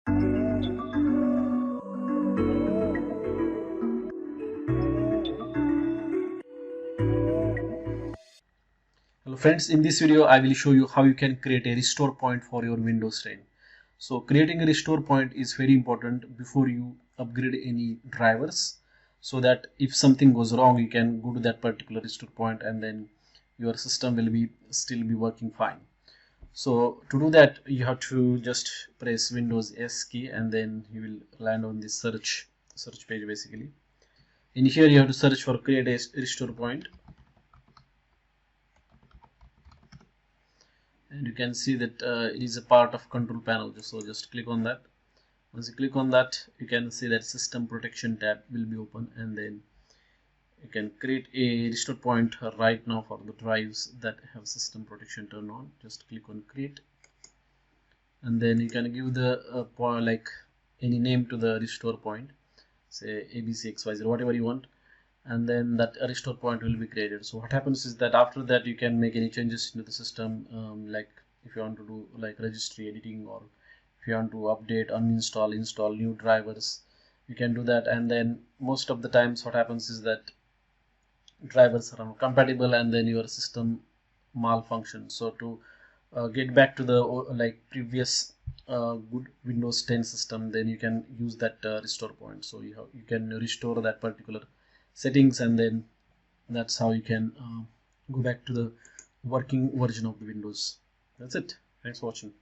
Hello friends, in this video I will show you how you can create a restore point for your Windows 10. So creating a restore point is very important before you upgrade any drivers, so that if something goes wrong you can go to that particular restore point and then your system will be still be working fine. So to do that you have to just press Windows S key and then you will land on this search page basically. In here you have to search for create a restore point. And you can see that it is a part of control panel, so just click on that. Once you click on that you can see that system protection tab will be open, and then you can create a restore point right now for the drives that have system protection turned on. Just click on create, and then you can give the like any name to the restore point, say abcxyz, whatever you want, and then that restore point will be created. So what happens is that after that you can make any changes into the system, like if you want to do like registry editing, or if you want to update, uninstall, install new drivers, you can do that. And then most of the times what happens is that drivers are compatible and then your system malfunction. So to get back to the like previous good Windows 10 system, then you can use that restore point. So you can restore that particular settings, and then that's how you can go back to the working version of the Windows. That's it. Thanks for watching.